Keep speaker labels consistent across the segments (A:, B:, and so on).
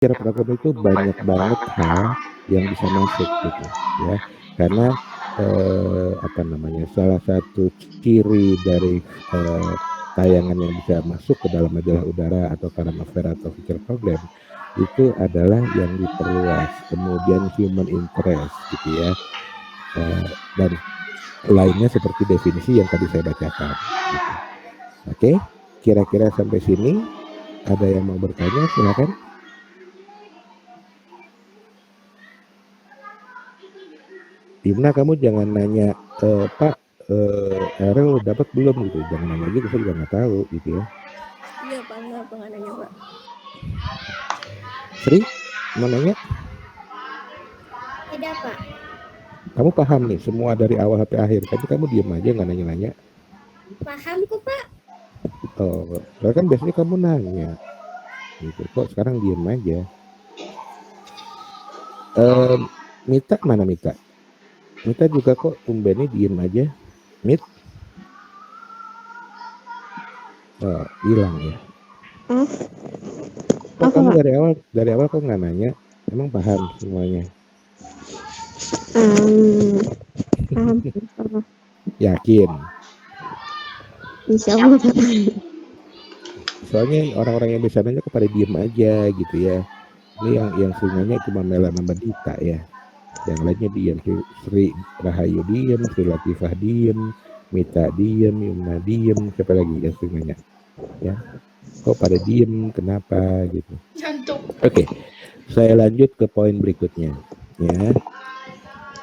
A: Secara program itu banyak banget hal yang bisa masuk gitu ya, karena apa namanya, salah satu ciri dari tayangan yang bisa masuk ke dalam majalah udara atau current affair atau feature program itu adalah yang diperluas, kemudian human interest gitu ya, dan lainnya seperti definisi yang tadi saya bacakan gitu. Oke, kira-kira sampai sini ada yang mau bertanya, silakan. Dimna, kamu jangan nanya Pak, Erel dapat belum gitu, jangan nanya gitu, saya juga nggak tahu gitu ya.
B: Iya Pak, nggak nanya Pak.
A: Sri mau nanya?
B: Tidak Pak.
A: Kamu paham nih semua dari awal sampai akhir, tapi kamu diem aja nggak nanya-nanya.
B: Paham kok Pak.
A: Oh, soalnya kan biasanya kamu nanya gitu, kok sekarang diem aja. Mita mana Mita? Mita juga kok tumbennya diem aja. Mit, oh, hilang ya. Kok
C: Apa,
A: kamu
C: Pak?
A: dari awal kok nggak nanya? Emang paham semuanya?
C: Paham.
A: Yakin?
C: Insya Allah, Pak.
A: Soalnya orang-orang yang bisa nanya kepada diem aja gitu ya. Ini yang sering nanya cuma Mela sama Dita ya. Yang lainnya diem. Sri Rahayu diem, Sri Latifah diem, Mita diem, Yumna diem, siapa lagi yang sering nanya? Ya, kok pada diem? Kenapa gitu? Oke, saya lanjut ke poin berikutnya. Ya,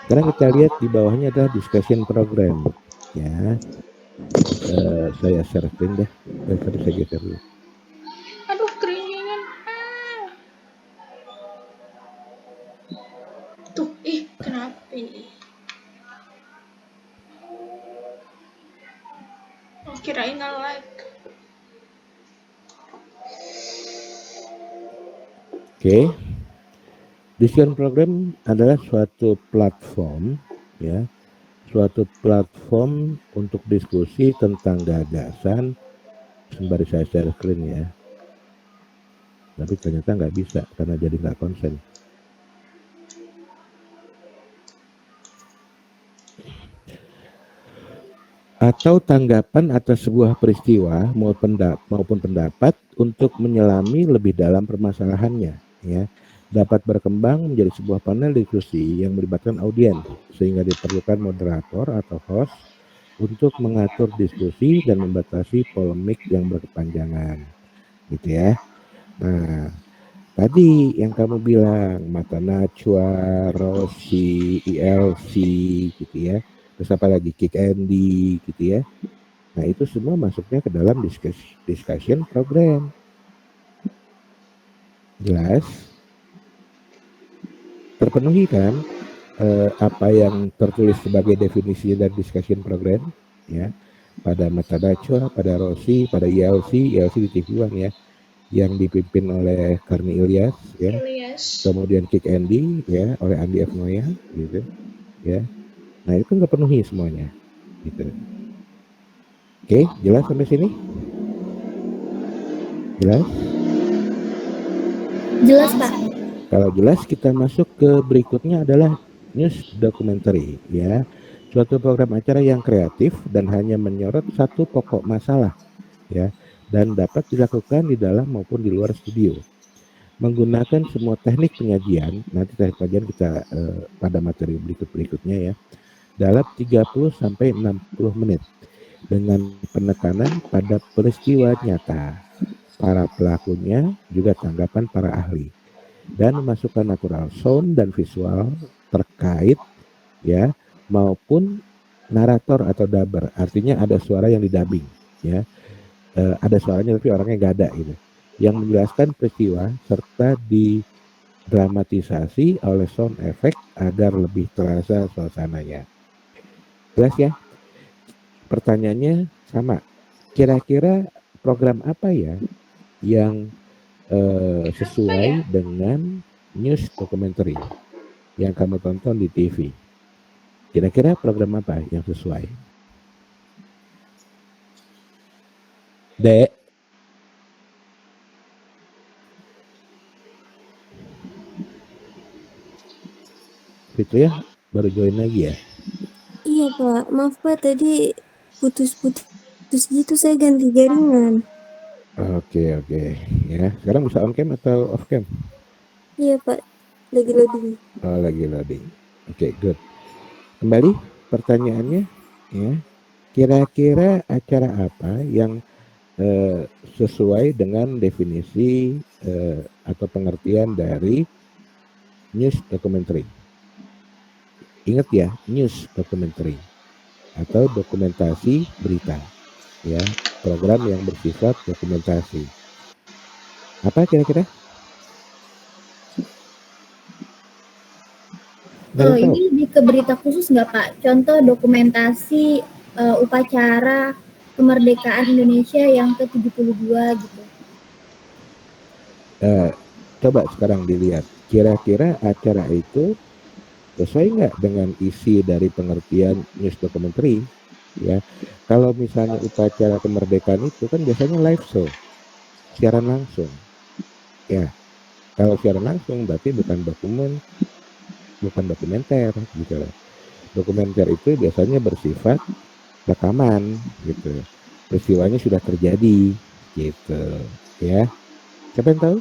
A: sekarang kita lihat di bawahnya adalah discussion program. Ya, saya share screen deh. Tadi saya geser dulu.
D: Aduh, keringingan. Tuh, kenapa ini? Oh, kirain nge-like.
A: Oke. Discussion program adalah suatu platform ya, suatu platform untuk diskusi tentang gagasan. Sembari saya share screen ya, tapi ternyata nggak bisa karena jadi nggak konsen. Atau tanggapan atas sebuah peristiwa maupun pendapat untuk menyelami lebih dalam permasalahannya ya, dapat berkembang menjadi sebuah panel diskusi yang melibatkan audiens sehingga diperlukan moderator atau host untuk mengatur diskusi dan membatasi polemik yang berkepanjangan gitu ya. Nah, tadi yang kamu bilang Mata Najwa, Rossi, ILC gitu ya, terus apa lagi, Kick Andy gitu ya. Nah itu semua masuknya ke dalam discussion program. Jelas? Terpenuhi kan apa yang tertulis sebagai definisi dan discussion program ya, pada Mata Najwa, pada Rossi, pada ILC di TV One ya, yang dipimpin oleh Karni Ilyas ya. Kemudian Kick Andy ya oleh Andi F. Noya gitu ya. Nah itu kan terpenuhi semuanya gitu. Oke, jelas sampai sini? Jelas?
B: Jelas Pak.
A: Kalau jelas kita masuk ke berikutnya adalah news documentary ya. Suatu program acara yang kreatif dan hanya menyorot satu pokok masalah ya, dan dapat dilakukan di dalam maupun di luar studio. Menggunakan semua teknik penyajian, nanti teknik penyajian kita pada materi berikutnya ya, dalam 30 sampai 60 menit dengan penekanan pada peristiwa nyata, para pelakunya, juga tanggapan para ahli, dan memasukkan natural sound dan visual terkait ya, maupun narator atau dubber, artinya ada suara yang didubbing ya, ada suaranya tapi orangnya nggak ada gitu, yang menjelaskan peristiwa serta didramatisasi oleh sound effect agar lebih terasa suasananya. Jelas ya? Pertanyaannya sama. Kira-kira program apa ya yang sesuai dengan news documentary yang kamu tonton di TV? Kira-kira program apa yang sesuai? Dek? Fitriah baru join lagi ya?
C: Iya Pak, maaf Pak tadi putus-putus gitu saya ganti jaringan.
A: Oke, oke. Ya, sekarang bisa on cam atau off cam?
C: Iya Pak, lagi loading.
A: Oh, lagi loading. Oke, good. Kembali pertanyaannya, ya. Kira-kira acara apa yang sesuai dengan definisi atau pengertian dari news documentary? Ingat ya, news documentary atau dokumentasi berita, ya, program yang bersifat dokumentasi. Apa kira-kira? Nggak ada yang tahu?
E: Ini lebih ke berita khusus nggak Pak? Contoh dokumentasi upacara kemerdekaan Indonesia yang ke-72 gitu.
A: Coba sekarang dilihat, kira-kira acara itu sesuai nggak dengan isi dari pengertian news documentary, ya. Kalau misalnya upacara kemerdekaan itu kan biasanya live show, siaran langsung, ya. Kalau siaran langsung berarti bukan dokumenter gitu loh. Dokumenter itu biasanya bersifat rekaman gitu, peristiwanya sudah terjadi gitu, ya. Siapa yang tahu?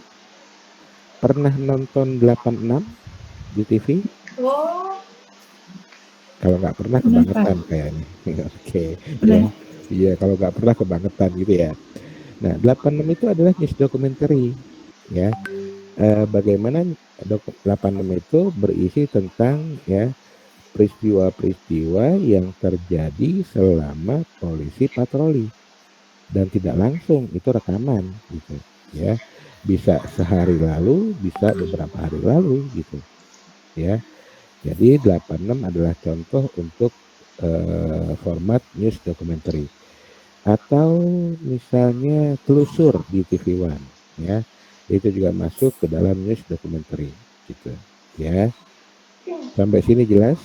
A: Pernah nonton 86 di TV?
D: Oh,
A: Kalau nggak pernah
F: Pernah, Pak.
A: kebangetan kayaknya. Oke,
F: Pernah.
A: ya. Iya, kalau nggak pernah kebangetan gitu ya. Nah, 86 itu adalah news documentary, ya. Bagaimana 86 itu berisi tentang, ya, peristiwa-peristiwa yang terjadi selama polisi patroli dan tidak langsung, itu rekaman gitu, ya. Bisa sehari lalu, bisa beberapa hari lalu gitu, ya. Jadi 86 adalah contoh untuk format news documentary. Atau misalnya telusur di TV One, ya, itu juga masuk ke dalam news documentary gitu, ya. Sampai sini jelas?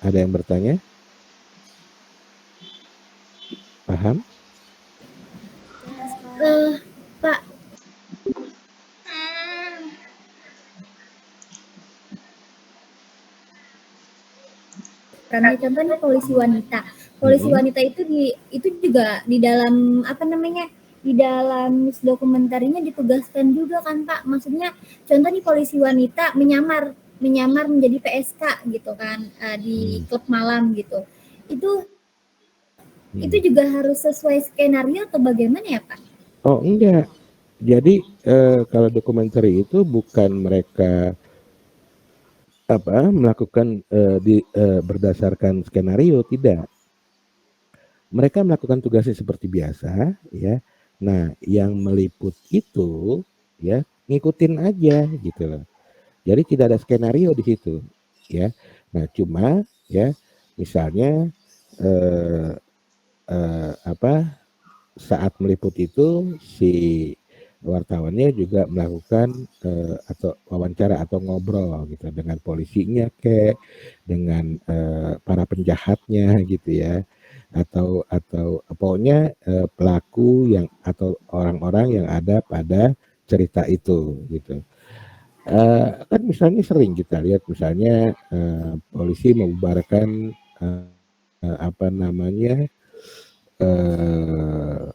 A: Ada yang bertanya? Paham?
E: Pak,
D: hmm,
E: karena contohnya polisi wanita. Polisi wanita itu juga di dalam apa namanya? Di dalam dokumentarinya ditugaskan juga kan Pak. Maksudnya contoh nih polisi wanita menyamar menjadi PSK gitu kan di klub malam gitu. Itu juga harus sesuai skenario atau bagaimana ya Pak?
A: Oh enggak. Jadi kalau dokumenter itu bukan mereka melakukan berdasarkan skenario, tidak. Mereka melakukan tugasnya seperti biasa, ya. Nah, yang meliput itu, ya, ngikutin aja gitu loh. Jadi tidak ada skenario di situ, ya. Nah, cuma, ya, misalnya eh, saat meliput itu si wartawannya juga melakukan atau wawancara atau ngobrol gitu dengan polisinya dengan para penjahatnya gitu ya, atau pokoknya pelaku yang atau orang-orang yang ada pada cerita itu gitu. Kan misalnya sering kita lihat misalnya polisi membubarkan apa namanya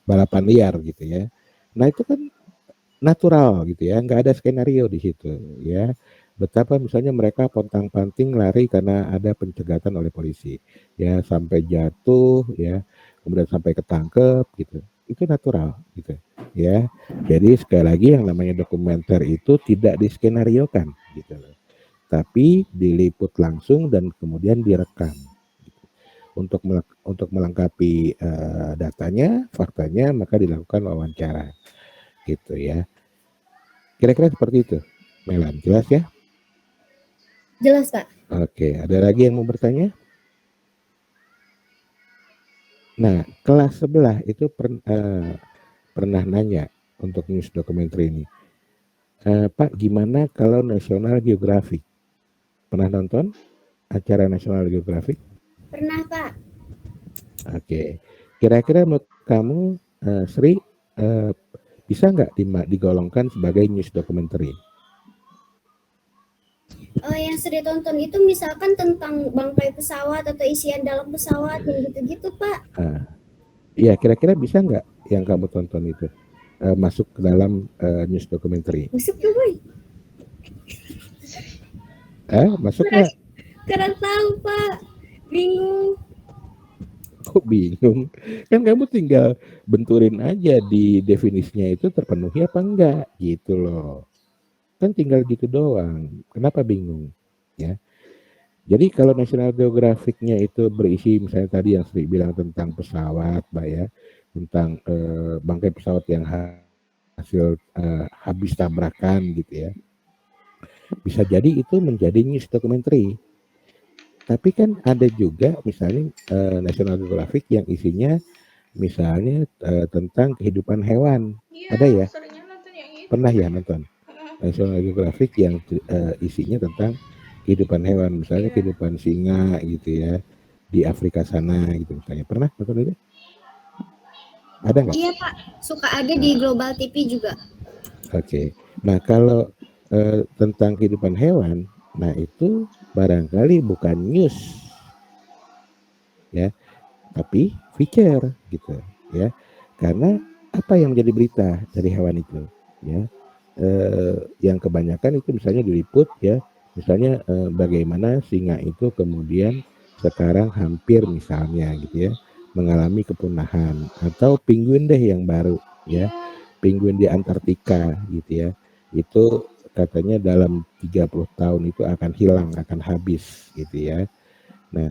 A: balapan liar gitu ya. Nah itu kan natural gitu ya, nggak ada skenario di situ ya. Betapa misalnya mereka pontang-panting lari karena ada pencegatan oleh polisi, ya sampai jatuh ya, kemudian sampai ketangkep gitu. Itu natural gitu ya. Jadi sekali lagi yang namanya dokumenter itu tidak diskenariokan gitu loh. Tapi diliput langsung dan kemudian direkam. Untuk melengkapi datanya, faktanya, maka dilakukan wawancara gitu ya. Kira-kira seperti itu, Melan. Jelas ya?
E: Jelas Pak.
A: Oke, ada lagi yang mau bertanya? Nah, kelas sebelah itu pernah nanya untuk news documentary ini. Pak, gimana kalau National Geographic? Pernah nonton acara National Geographic?
E: Pernah Pak.
A: Oke. Kira-kira menurut kamu, Sri, bisa nggak digolongkan sebagai news documentary?
B: yang sering tonton itu misalkan tentang bangkai pesawat atau isian dalam pesawat yang gitu-gitu Pak.
A: Nah, iya, kira-kira bisa nggak yang kamu tonton itu masuk ke dalam news documentary?
B: Masuk tuh boy.
A: Masuk nggak?
B: Kurang tahu Pak. Bingung.
A: Kok bingung? Kan kamu tinggal benturin aja di definisinya itu terpenuhi apa enggak gitu loh. Kan tinggal gitu doang. Kenapa bingung? Ya. Jadi kalau National Geographic-nya itu berisi misalnya tadi yang Sri bilang tentang pesawat, Mbak ya, tentang bangkai pesawat yang hasil habis tabrakan gitu ya. Bisa jadi itu menjadi news documentary. Tapi kan ada juga misalnya National Geographic yang isinya misalnya tentang kehidupan hewan.
D: Iya,
A: Ada ya?
D: seringnya nonton yang itu.
A: Pernah ya nonton National Geographic yang isinya tentang kehidupan hewan, misalnya
D: Iya.
A: kehidupan singa gitu ya di Afrika sana gitu misalnya. Pernah nonton itu? Ada nggak?
B: Iya Pak, suka ada di Global TV juga.
A: Oke. Nah kalau tentang kehidupan hewan, nah itu barangkali bukan news ya, tapi feature gitu ya. Karena apa yang menjadi berita dari hewan itu ya? Yang kebanyakan itu misalnya diliput ya, misalnya bagaimana singa itu kemudian sekarang hampir misalnya gitu ya mengalami kepunahan, atau penguin deh yang baru ya, penguin di Antartika gitu ya, itu katanya dalam 30 tahun itu akan hilang, akan habis gitu ya. Nah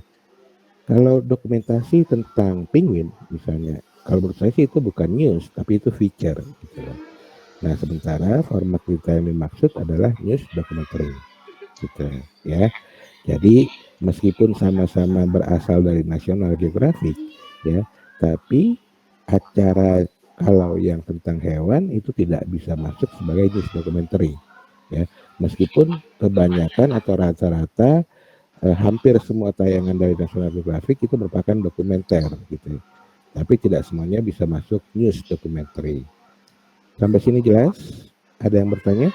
A: kalau dokumentasi tentang penguin misalnya, kalau menurut saya sih itu bukan news tapi itu feature gitu loh. Nah, sementara format berita yang dimaksud adalah news documentary, gitu ya. Jadi meskipun sama-sama berasal dari National Geographic, ya, tapi acara kalau yang tentang hewan itu tidak bisa masuk sebagai news documentary, ya. Meskipun kebanyakan atau rata-rata hampir semua tayangan dari National Geographic itu merupakan dokumenter, gitu. Tapi tidak semuanya bisa masuk news documentary. Sampai sini jelas? Ada yang bertanya?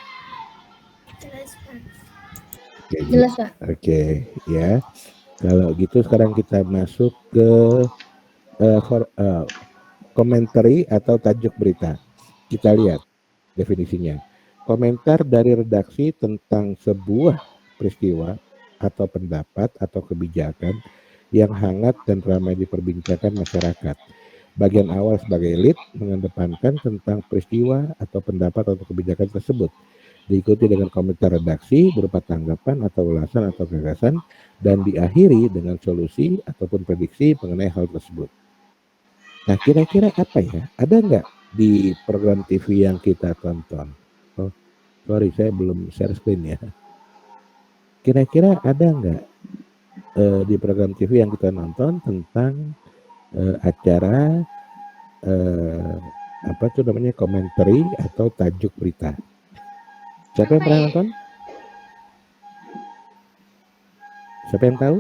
B: Jelas Pak.
A: Oke,
E: Jelas Pak.
A: Oke, ya. Kalau gitu sekarang kita masuk ke komentari atau tajuk berita. Kita lihat definisinya. Komentar dari redaksi tentang sebuah peristiwa atau pendapat atau kebijakan yang hangat dan ramai diperbincangkan masyarakat. Bagian awal sebagai lead mengedepankan tentang peristiwa atau pendapat atau kebijakan tersebut. Diikuti dengan komentar redaksi berupa tanggapan atau ulasan atau gagasan, dan diakhiri dengan solusi ataupun prediksi mengenai hal tersebut. Nah, kira-kira apa ya? Ada nggak di program TV yang kita tonton? Oh, sorry, saya belum share screen ya. Kira-kira ada nggak di program TV yang kita nonton tentang acara apa tuh namanya, komentari atau tajuk berita? Siapa yang pernah nonton? Siapa yang tahu?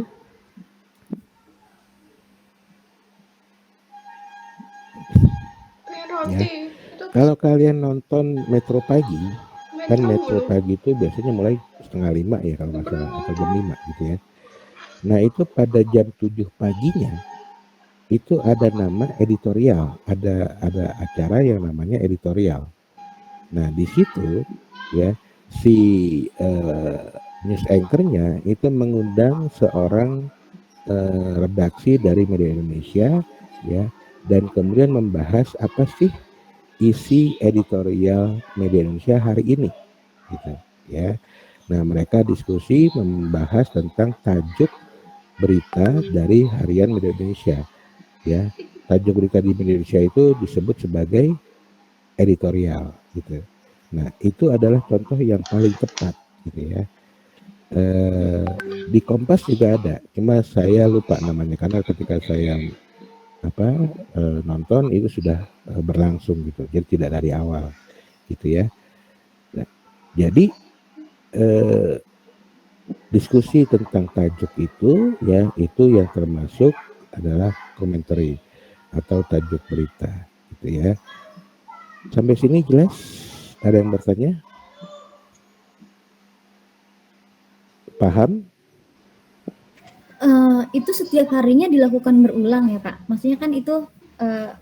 D: Pengen roti. Itu
A: Kalau kalian nonton Metro Pagi, kan Metro
D: mulu.
A: Pagi itu biasanya mulai 4:30 ya kalau nggak salah, atau jam 5 gitu ya. Nah itu pada jam 7 paginya itu ada nama editorial, ada acara yang namanya editorial. Nah di situ ya si news anchor-nya itu mengundang seorang redaksi dari media Indonesia ya, dan kemudian membahas apa sih isi editorial media Indonesia hari ini gitu ya. Nah mereka diskusi membahas tentang tajuk berita dari harian media Indonesia ya. Tajuk berita di media Indonesia itu disebut sebagai editorial gitu. Nah itu adalah contoh yang paling tepat gitu ya. Di Kompas juga ada, cuma saya lupa namanya karena ketika saya nonton itu sudah berlangsung gitu, jadi tidak dari awal gitu ya. Nah, jadi diskusi tentang tajuk itu ya, itu yang termasuk adalah komentari atau tajuk berita gitu ya. Sampai sini jelas? Ada yang bertanya? Paham?
E: Itu setiap harinya dilakukan berulang ya Pak? Maksudnya kan itu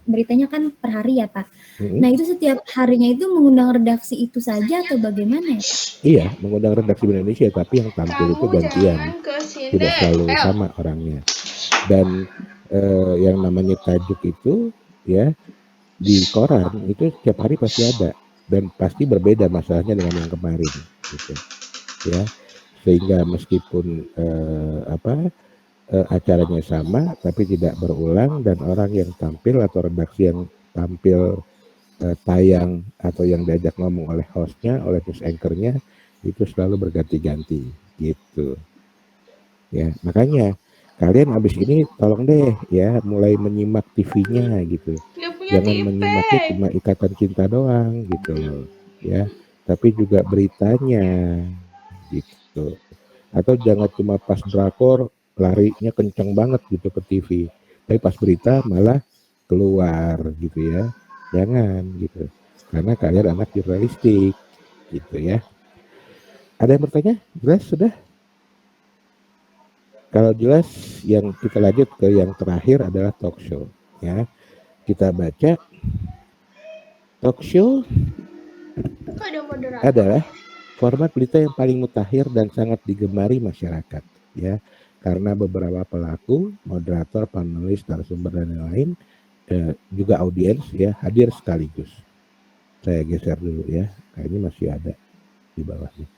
E: beritanya kan per hari ya Pak? Nah itu setiap harinya itu mengundang redaksi itu saja atau bagaimana ya Pak?
A: Iya, mengundang redaksi Indonesia, tapi yang tampil itu
D: Kamu
A: gantian,
D: jangan ke sini.
A: tidak selalu sama orangnya. Dan yang namanya tajuk itu ya di koran itu setiap hari pasti ada dan pasti berbeda masalahnya dengan yang kemarin, gitu ya. Sehingga meskipun acaranya sama tapi tidak berulang dan orang yang tampil atau redaksi yang tampil tayang atau yang diajak ngomong oleh hostnya, oleh news anchornya itu selalu berganti-ganti gitu ya. Makanya kalian abis ini tolong deh ya mulai menyimak TV-nya gitu,
D: Dia punya
A: jangan
D: TV.
A: menyimaknya cuma Ikatan Cinta doang gitu loh ya, tapi juga beritanya gitu. Atau jangan cuma pas drakor larinya kenceng banget gitu ke TV, tapi pas berita malah keluar gitu ya. Jangan gitu. Karena kalian anak jurnalistik gitu ya. Ada yang bertanya? Jelas sudah? Kalau jelas yang kita lanjut ke yang terakhir adalah talk show ya. Kita baca talk show
D: Kok ada moderator?
A: adalah format berita yang paling mutakhir dan sangat digemari masyarakat ya, karena beberapa pelaku, moderator, panelis, narasumber dan lain-lain juga audiens ya hadir sekaligus. Saya geser dulu ya, kayaknya masih ada di bawahnya.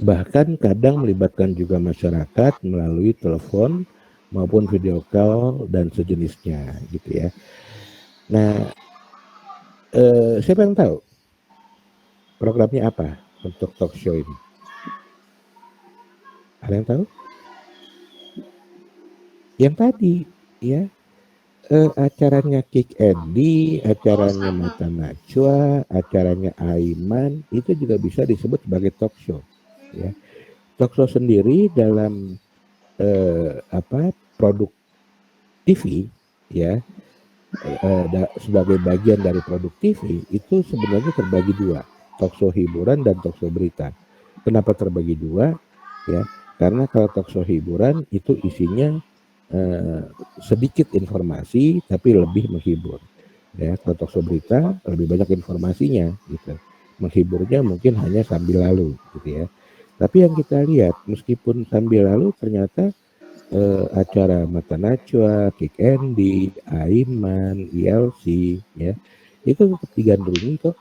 A: Bahkan kadang melibatkan juga masyarakat melalui telepon maupun video call dan sejenisnya gitu ya. Nah, siapa yang tahu programnya apa untuk talk show ini? Ada yang tahu? Yang tadi ya, acaranya Kick Andy, acaranya Mata Najwa, acaranya Aiman itu juga bisa disebut sebagai talk show ya. Talk show sendiri dalam produk TV ya, sebagai bagian dari produk TV itu sebenarnya terbagi dua, talk show hiburan dan talk show berita. Kenapa terbagi dua ya? Karena kalau talk show hiburan itu isinya sedikit informasi tapi lebih menghibur ya. Kalau talk show berita lebih banyak informasinya gitu, menghiburnya mungkin hanya sambil lalu gitu ya. Tapi yang kita lihat meskipun sambil lalu ternyata acara Mata Najwa, Kick Andy, Aiman, ILC ya itu tetap digandrungi kok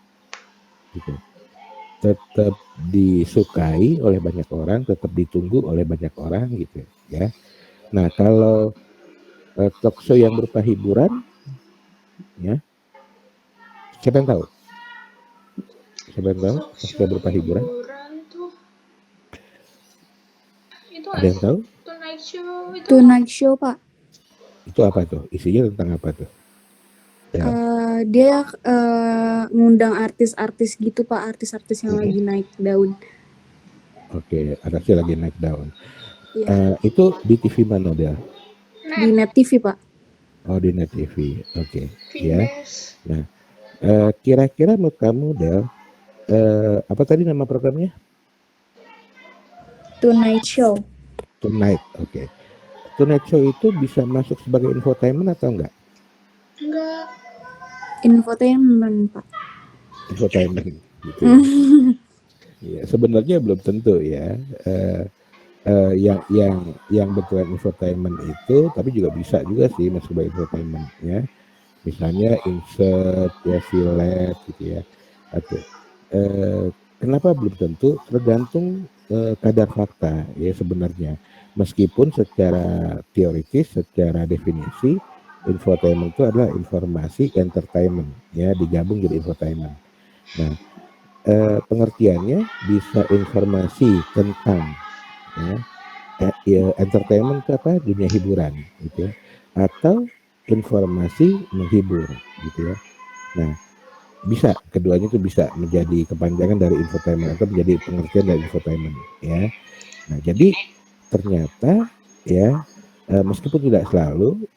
A: gitu, tetap disukai oleh banyak orang, tetap ditunggu oleh banyak orang gitu ya. Nah kalau talk show yang berupa hiburan ya, siapa yang tahu? Siapa yang tahu talk show berupa hiburan?
D: Itu
A: ada yang tahu?
D: Tonight Show itu.
C: Tonight Show Pak.
A: Itu apa tuh? Isinya tentang apa tuh? Ya.
C: Dia ngundang artis-artis gitu Pak, artis-artis yang lagi naik daun.
A: Oke, artisnya lagi naik daun.
C: Iya.
A: Itu di TV mana dia?
C: Di Net TV Pak.
A: Oh di Net TV, oke. Ya.
D: Finbase.
A: Nah, kira-kira menurut kamu Del, apa tadi nama programnya?
C: Tonight Show.
A: Tonight, oke. Tonight Show itu bisa masuk sebagai infotainment atau enggak?
D: Enggak.
C: Infotainment Pak.
A: Infotainment gitu ya. Ya, sebenarnya belum tentu ya. Yang betulan infotainment itu, tapi juga bisa juga sih masuk sebagai infotainment ya. Misalnya insert ya, fillet gitu ya. Atau kenapa belum tentu? Tergantung kadar fakta ya sebenarnya. Meskipun secara teoritis, secara definisi infotainment itu adalah informasi entertainment ya, digabung jadi infotainment. Nah, pengertiannya bisa informasi tentang ya, entertainment itu apa? Dunia hiburan gitu ya, atau informasi menghibur gitu ya. Nah, bisa keduanya itu bisa menjadi kepanjangan dari infotainment atau menjadi pengertian dari infotainment ya. Nah, jadi ternyata ya meskipun tidak selalu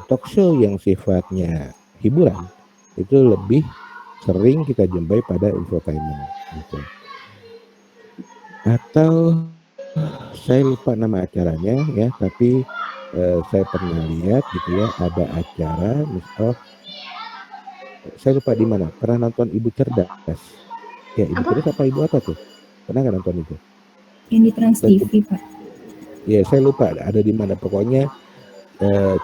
A: talk show yang sifatnya hiburan itu lebih sering kita jumpai pada infotainment gitu. Atau saya lupa nama acaranya ya, tapi saya pernah lihat gitu ya, ada acara saya lupa di mana, pernah nonton Ibu Cerdas ya, Ibu
D: Apa?
A: Cerdas apa Ibu apa tuh, pernah nggak nonton itu?
E: Yang di Trans TV, Pak.
A: Ya saya lupa ada di mana, pokoknya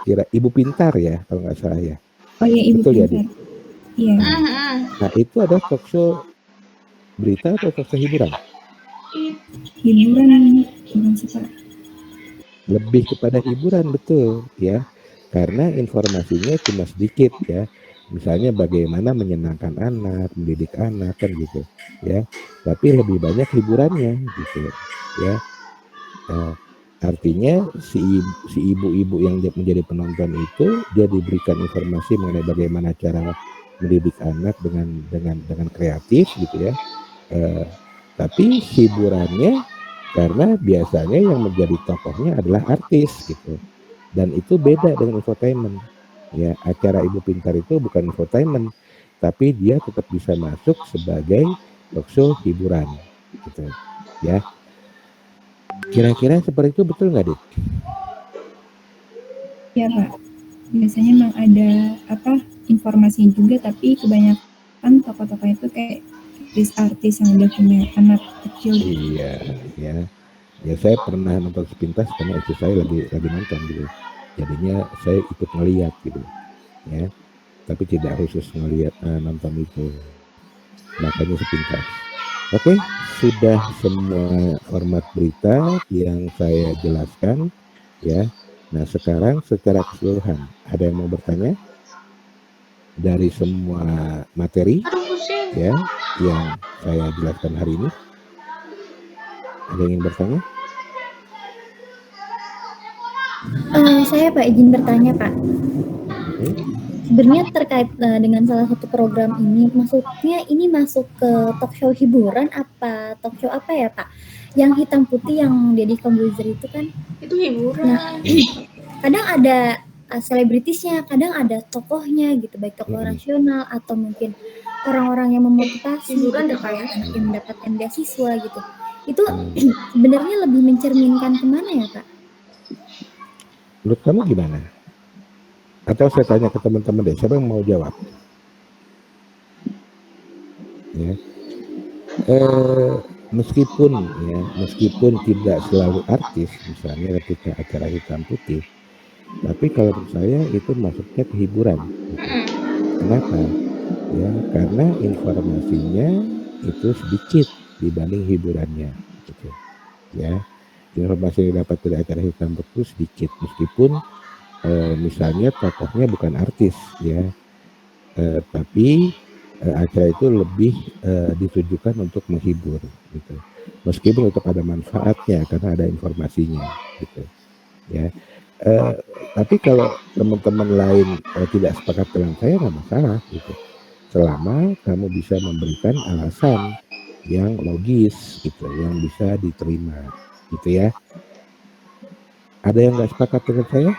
A: kira Ibu Pintar ya kalau nggak salah ya.
E: Oh iya, Ibu
A: Betul ya,
E: Pintar. Iya.
A: Nah itu ada talk show berita atau talk show hiburan?
E: Hiburan sih, Pak.
A: Lebih kepada hiburan, betul ya, karena informasinya cuma sedikit ya, misalnya bagaimana menyenangkan anak, mendidik anak kan gitu ya, tapi lebih banyak hiburannya gitu ya. Artinya si ibu-ibu yang menjadi penonton itu dia diberikan informasi mengenai bagaimana cara mendidik anak dengan kreatif gitu ya, tapi hiburannya karena biasanya yang menjadi tokohnya adalah artis gitu, dan itu beda dengan infotainment ya. Acara Ibu Pintar itu bukan infotainment, tapi dia tetap bisa masuk sebagai talk show hiburan gitu ya. Kira-kira seperti itu betul nggak, Dik?
E: Iya, Pak. Biasanya memang ada informasinya juga, tapi kebanyakan tokoh-tokoh itu kayak artis-artis yang udah punya anak kecil.
A: Iya, ya saya pernah nonton sepintas karena istri saya lagi nonton gitu, jadinya saya ikut ngeliat gitu ya, tapi tidak khusus ngeliat nonton itu, makanya sepintas. Oke, sudah semua format berita yang saya jelaskan ya. Nah sekarang secara keseluruhan ada yang mau bertanya dari semua materi ya yang saya jelaskan hari ini? Ada yang ingin bertanya?
E: Saya Pak izin bertanya, Pak. Sebenarnya terkait dengan salah satu program ini, maksudnya ini masuk ke talk show hiburan apa talk show apa ya, Pak? Yang hitam putih yang Deddy Corbuzier itu kan?
D: Itu hiburan.
E: Nah, kadang ada selebritisnya, kadang ada tokohnya gitu, baik tokoh nasional atau mungkin orang-orang yang memotivasi
D: Hiburan
E: gitu,
D: ya, Pak, ya?
E: kayak anak yang mendapatkan beasiswa gitu. Itu sebenarnya lebih mencerminkan kemana ya, Pak?
A: Menurut kamu gimana? Atau saya tanya ke teman-teman deh, siapa yang mau jawab? Ya. Meskipun tidak selalu artis, misalnya ketika acara hitam putih, tapi kalau menurut saya itu masuknya ke hiburan. Gitu. Kenapa? Ya, karena informasinya itu sedikit dibanding hiburannya. Gitu. Ya, informasi yang dapat dari acara hitam putih sedikit, meskipun misalnya tokohnya bukan artis ya, tapi acara itu lebih ditujukan untuk menghibur gitu, meskipun tetap ada manfaatnya karena ada informasinya gitu ya. Tapi kalau teman-teman lain tidak sepakat dengan saya, nggak masalah gitu, selama kamu bisa memberikan alasan yang logis gitu, yang bisa diterima gitu ya. Ada yang nggak sepakat dengan saya?